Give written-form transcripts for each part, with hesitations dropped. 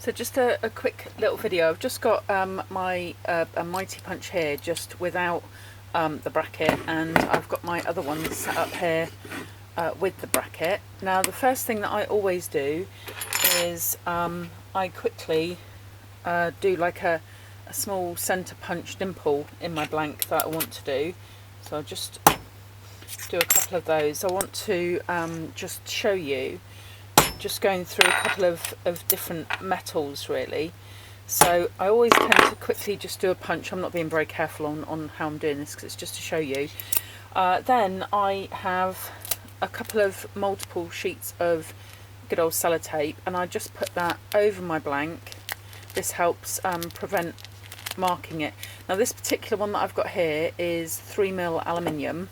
So just a quick little video. I've just got my a Mighty Punch here, just without the bracket, and I've got my other one set up here with the bracket. Now the first thing that I always do is I quickly do like a small centre punch dimple in my blank that I want to do. So I'll just do a couple of those. I want to just show you, just going through a couple of different metals really. So I always tend to quickly just do a punch. I'm not being very careful on how I'm doing this because it's just to show you. Then I have a couple of multiple sheets of good old sellotape, and I just put that over my blank. This helps prevent marking it. Now this particular one that I've got here is 3mm aluminium,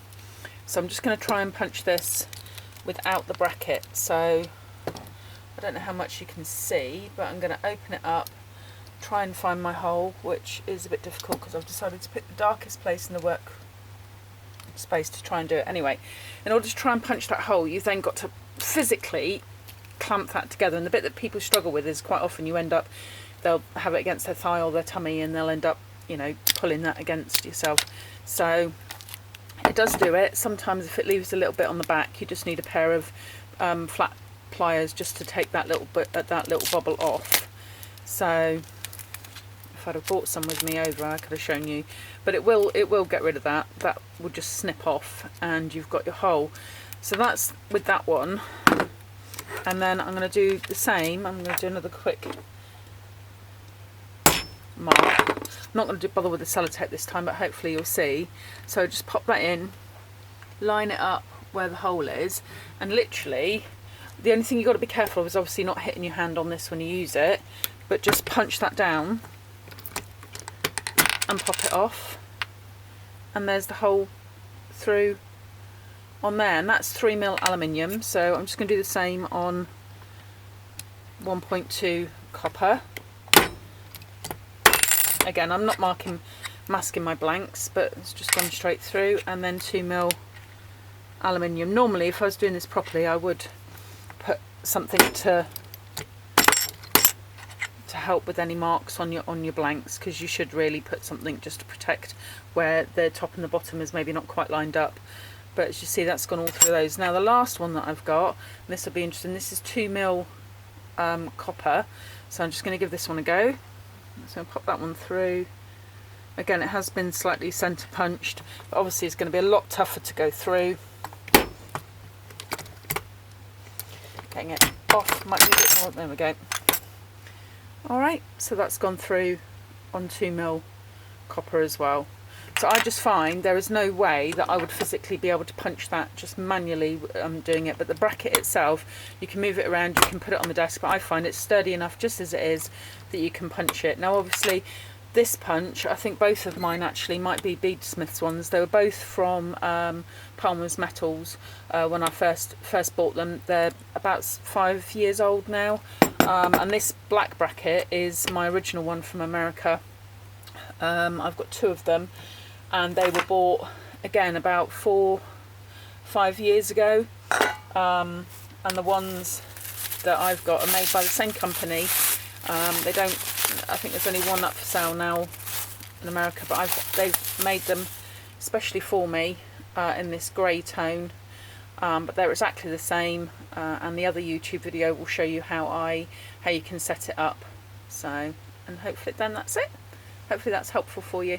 so I'm just going to try and punch this without the bracket. So I don't know how much you can see, but I'm going to open it up, try and find my hole, which is a bit difficult because I've decided to pick the darkest place in the work space to try and do it. Anyway, in order to try and punch that hole, you've then got to physically clamp that together, and the bit that people struggle with is quite often you end up, they'll have it against their thigh or their tummy, and they'll end up, you know, pulling that against yourself. So it does do it. Sometimes if it leaves a little bit on the back, you just need a pair of flat pliers just to take that little bit, that little bubble off. So if I'd have brought some with me over, I could have shown you, but it will get rid of that. That will just snip off and you've got your hole. So that's with that one. And then I'm going to do the same. I'm going to do another quick mark. I'm not going to bother with the sellotape this time, but hopefully you'll see. So just pop that in, line it up where the hole is, and literally the only thing you've got to be careful of is obviously not hitting your hand on this when you use it, but just punch that down and pop it off, and there's the hole through on there, and that's 3mm aluminium. So I'm just going to do the same on 1.2 copper. Again, I'm not masking my blanks, but it's just gone straight through. And then 2mm aluminium. Normally if I was doing this properly, I would put something to help with any marks on your blanks, because you should really put something just to protect where the top and the bottom is maybe not quite lined up. But as you see, that's gone all through those. Now the last one that I've got, and this will be interesting, this is 2mm copper. So I'm just going to give this one a go. So I'll pop that one through. Again, it has been slightly centre punched, but obviously it's going to be a lot tougher to go through. Getting it off might be a bit more. There we go. Alright, so that's gone through on 2mm copper as well. So I just find there is no way that I would physically be able to punch that just manually doing it, but the bracket itself, you can move it around, you can put it on the desk, but I find it sturdy enough just as it is that you can punch it. Now obviously this punch, I think both of mine actually might be Beadsmith's ones. They were both from Palmer's Metals when I first bought them. They're about 5 years old now, and this black bracket is my original one from America. I've got two of them, and they were bought again about 4-5 years ago, and the ones that I've got are made by the same company. They don't, I think there's only one up for sale now in America, but they've made them especially for me in this grey tone, but they're exactly the same, and the other YouTube video will show you how you can set it up. So, and hopefully then that's it. Hopefully that's helpful for you.